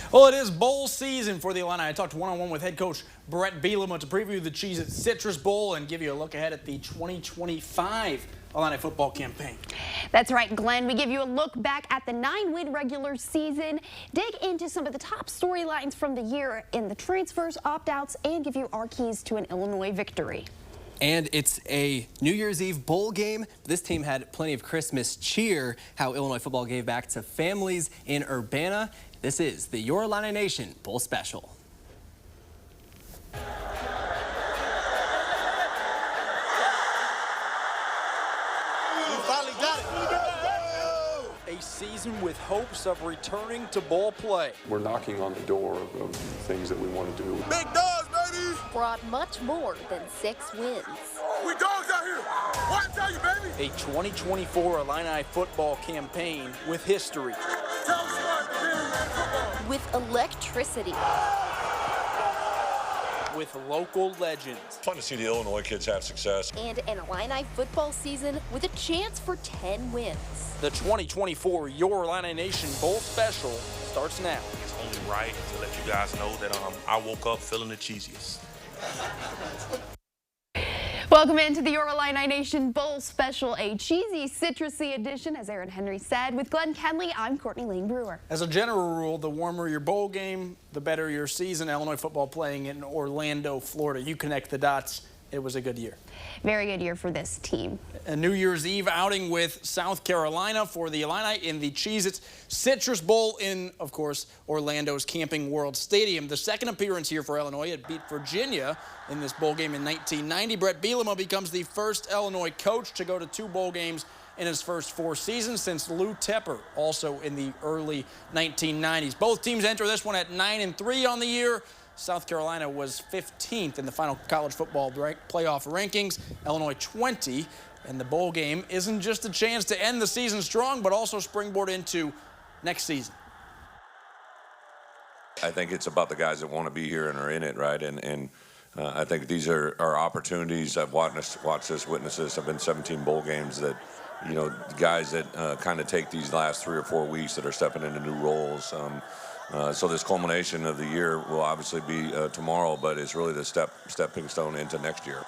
Well, it is bowl season for the Illini. I talked one-on-one with head coach Brett Bielema to preview the Cheez-It Citrus Bowl and give you a look ahead at the 2025 Illini football campaign. That's right, Glenn. We give you a look back at the 9-win regular season, dig into some of the top storylines from the year in the transfers, opt-outs, and give you our keys to an Illinois victory. And it's a New Year's Eve bowl game. This team had plenty of Christmas cheer, how Illinois football gave back to families in Urbana. This is the Your Illini Nation Bowl Special. A season with hopes of returning to bowl play. We're knocking on the door of things that we want to do. Big dogs, baby! Brought much more than 6 wins. We dogs out here! What I tell you, baby? A 2024 Illini football campaign with history. With electricity. With local legends. It's fun to see the Illinois kids have success. And an Illini football season with a chance for 10 wins. The 2024 Your Illini Nation Bowl Special starts now. It's only right to let you guys know that I woke up feeling the cheesiest. Welcome into the Your Illini Nation Bowl Special, a cheesy, citrusy edition, as Aaron Henry said. With Glenn Kenley, I'm Courtney Lane Brewer. As a general rule, the warmer your bowl game, the better your season. Illinois football playing in Orlando, Florida. You connect the dots. It was a good year. Very good year for this team. A New Year's Eve outing with South Carolina for the Illini in the Cheez-It Citrus Bowl in, of course, Orlando's Camping World Stadium. The second appearance here for Illinois. It beat Virginia in this bowl game in 1990. Brett Bielema becomes the first Illinois coach to go to 2 bowl games in his first 4 seasons since Lou Tepper, also in the early 1990s. Both teams enter this one at 9-3 on the year. South Carolina was 15th in the final college football playoff rankings, Illinois 20, and the bowl game isn't just a chance to end the season strong, but also springboard into next season. I think it's about the guys that want to be here and are in it, right? And I think these are opportunities. I've witnessed this. I've been 17 bowl games that, you know, guys that kind of take these last 3 or 4 weeks that are stepping into new roles. So this culmination of the year will obviously be tomorrow, but it's really the stepping stone into next year.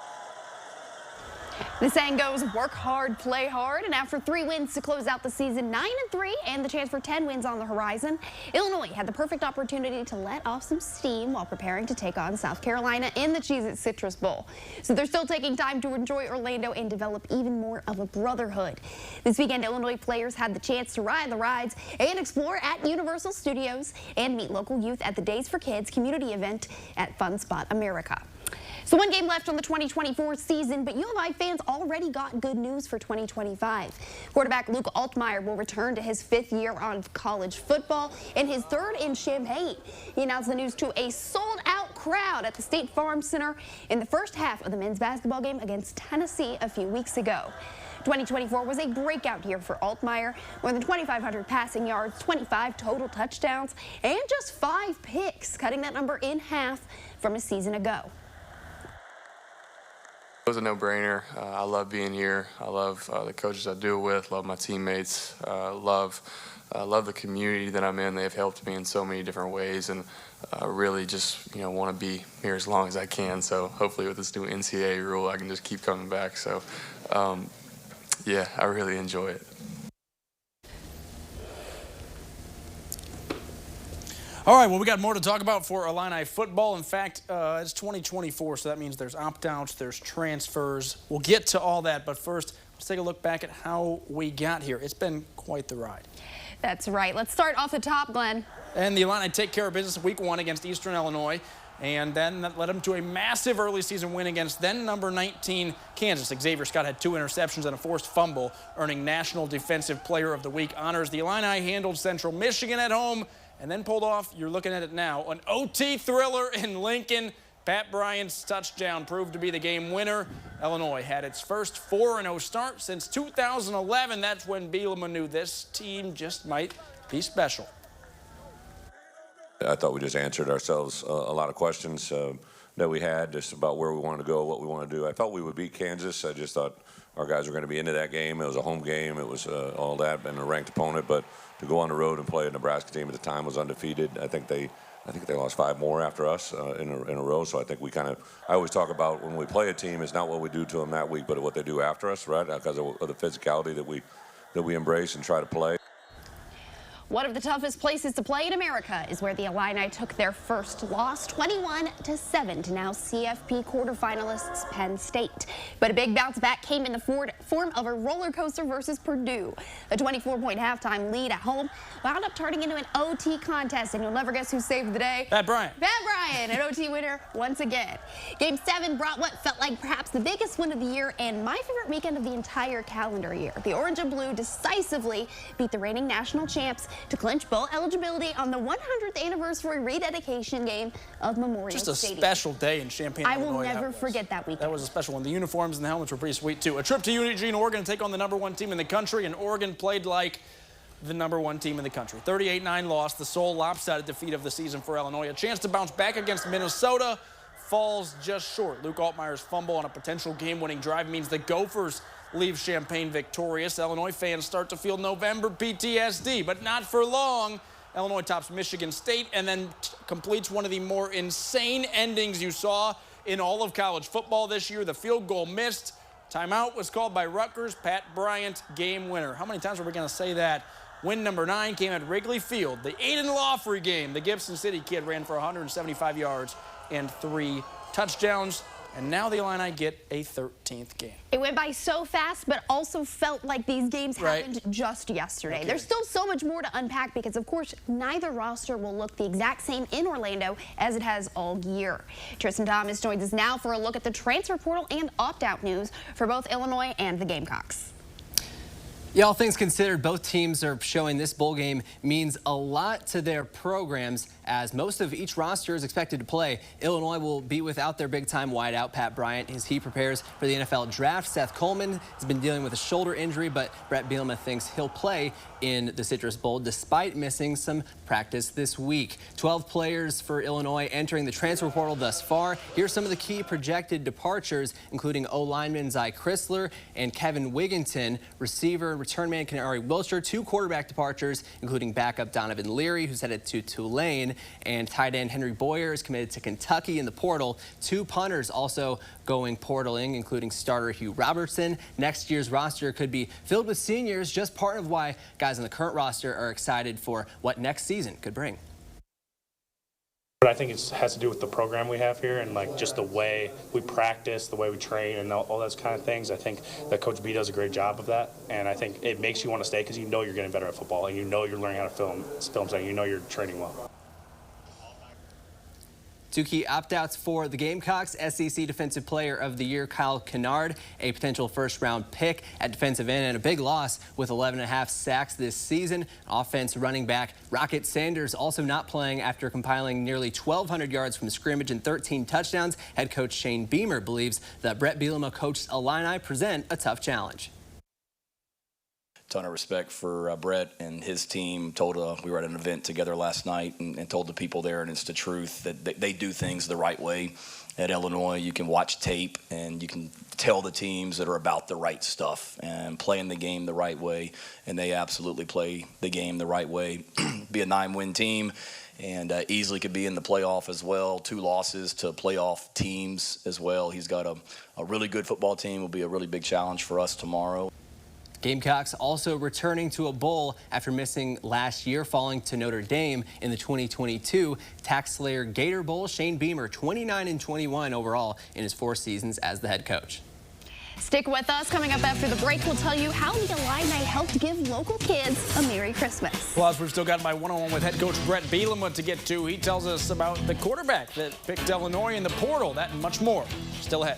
The saying goes, work hard, play hard, and after 3 wins to close out the season 9-3 and the chance for 10 wins on the horizon, Illinois had the perfect opportunity to let off some steam while preparing to take on South Carolina in the Cheez-It Citrus Bowl. So they're still taking time to enjoy Orlando and develop even more of a brotherhood. This weekend, Illinois players had the chance to ride the rides and explore at Universal Studios and meet local youth at the Days for Kids community event at Fun Spot America. So 1 game left on the 2024 season, but U of I fans already got good news for 2025. Quarterback Luke Altmaier will return to his 5th year on college football and his 3rd in Champaign. He announced the news to a sold-out crowd at the State Farm Center in the first half of the men's basketball game against Tennessee a few weeks ago. 2024 was a breakout year for Altmaier, more than 2,500 passing yards, 25 total touchdowns, and just 5 picks, cutting that number in half from a season ago. It was a no-brainer. I love being here. I love the coaches I do it with, love my teammates, love the community that I'm in. They've helped me in so many different ways, and really just, you know, want to be here as long as I can. So hopefully with this new NCAA rule, I can just keep coming back. So yeah, I really enjoy it. All right, well, we got more to talk about for Illini football. In fact, it's 2024, so that means there's opt-outs, there's transfers. We'll get to all that, but first, let's take a look back at how we got here. It's been quite the ride. That's right. Let's start off the top, Glenn. And the Illini take care of business week 1 against Eastern Illinois, and then that led them to a massive early season win against then number 19 Kansas. Xavier Scott had 2 interceptions and a forced fumble, earning National Defensive Player of the Week honors. The Illini handled Central Michigan at home, and then pulled off, you're looking at it now, an OT thriller in Lincoln. Pat Bryant's touchdown proved to be the game winner. Illinois had its first 4-0 start since 2011. That's when Bielema knew this team just might be special. I thought we just answered ourselves a lot of questions. we had, just about where we wanted to go, what we want to do. I felt we would beat Kansas. I just thought our guys were going to be into that game. It was a home game. It was all that, and a ranked opponent. But to go on the road and play a Nebraska team at the time was undefeated. I think they lost 5 more after us in a row. So I think we I always talk about when we play a team, it's not what we do to them that week, but what they do after us, right? Because of the physicality that we embrace and try to play. One of the toughest places to play in America is where the Illini took their first loss, 21-7 to now CFP quarterfinalists Penn State. But a big bounce back came in the form of a roller coaster versus Purdue. A 24-point halftime lead at home wound up turning into an OT contest, and you'll never guess who saved the day. Pat Bryant. Pat Bryant, an OT winner once again. Game 7 brought what felt like perhaps the biggest win of the year and my favorite weekend of the entire calendar year. The Orange and Blue decisively beat the reigning national champs to clinch bowl eligibility on the 100th anniversary rededication game of Memorial Stadium. Just a special day in Champaign, I Illinois. will never forget that weekend. That was a special one. The uniforms and the helmets were pretty sweet, too. A trip to Eugene, Oregon to take on the #1 team in the country, and Oregon played like the #1 team in the country. 38-9 loss, the sole lopsided defeat of the season for Illinois. A chance to bounce back against Minnesota falls just short. Luke Altmaier's fumble on a potential game-winning drive means the Gophers leave Champaign victorious. Illinois fans start to feel November PTSD, but not for long. Illinois tops Michigan State and then completes one of the more insane endings you saw in all of college football this year. The field goal missed. Timeout was called by Rutgers. Pat Bryant, game winner. How many times are we going to say that? Win number 9 came at Wrigley Field. The Aiden Lawfrey game. The Gibson City kid ran for 175 yards and 3 touchdowns. And now the Illini get a 13th game. It went by so fast, but also felt like these games happened just yesterday. Okay. There's still so much more to unpack because, of course, neither roster will look the exact same in Orlando as it has all year. Tristan Thomas joins us now for a look at the transfer portal and opt-out news for both Illinois and the Gamecocks. Yeah, all things considered, both teams are showing this bowl game means a lot to their programs, as most of each roster is expected to play. Illinois will be without their big-time wideout, Pat Bryant, as he prepares for the NFL draft. Seth Coleman has been dealing with a shoulder injury, but Brett Bielema thinks he'll play in the Citrus Bowl despite missing some practice this week. 12 players for Illinois entering the transfer portal thus far. Here's some of the key projected departures, including O-lineman Zy Chrysler and Kevin Wigginton, receiver return man Kenari Wilshire, 2 quarterback departures, including backup Donovan Leary, who's headed to Tulane, and tight end Henry Boyer is committed to Kentucky in the portal. 2 punters also going portaling, including starter Hugh Robertson. Next year's roster could be filled with seniors, just part of why guys on the current roster are excited for what next season could bring. But I think it has to do with the program we have here and like just the way we practice, the way we train, and all those kind of things. I think that Coach B does a great job of that, and I think it makes you want to stay because you know you're getting better at football and you know you're learning how to film something. You know you're training well. 2 key opt-outs for the Gamecocks. SEC Defensive Player of the Year Kyle Kennard, a potential first-round pick at defensive end, and a big loss with 11.5 sacks this season. Offense running back Rocket Sanders also not playing after compiling nearly 1,200 yards from scrimmage and 13 touchdowns. Head coach Shane Beamer believes that Brett Bielema coached Illini present a tough challenge. Ton of respect for Brett and his team. We were at an event together last night and told the people there, and it's the truth, that they do things the right way at Illinois. You can watch tape and you can tell the teams that are about the right stuff and playing the game the right way, and they absolutely play the game the right way. Be a 9-win team and easily could be in the playoff as well. 2 losses to playoff teams as well. He's got a really good football team. Will be a really big challenge for us tomorrow. Gamecocks also returning to a bowl after missing last year, falling to Notre Dame in the 2022 Tax Slayer Gator Bowl. Shane Beamer, 29-21 overall in his 4 seasons as the head coach. Stick with us. Coming up after the break, we'll tell you how the Illini helped give local kids a Merry Christmas. Plus, we've still got my one-on-one with head coach Brett Bielema to get to. He tells us about the quarterback that picked Illinois in the portal, that and much more. Still ahead.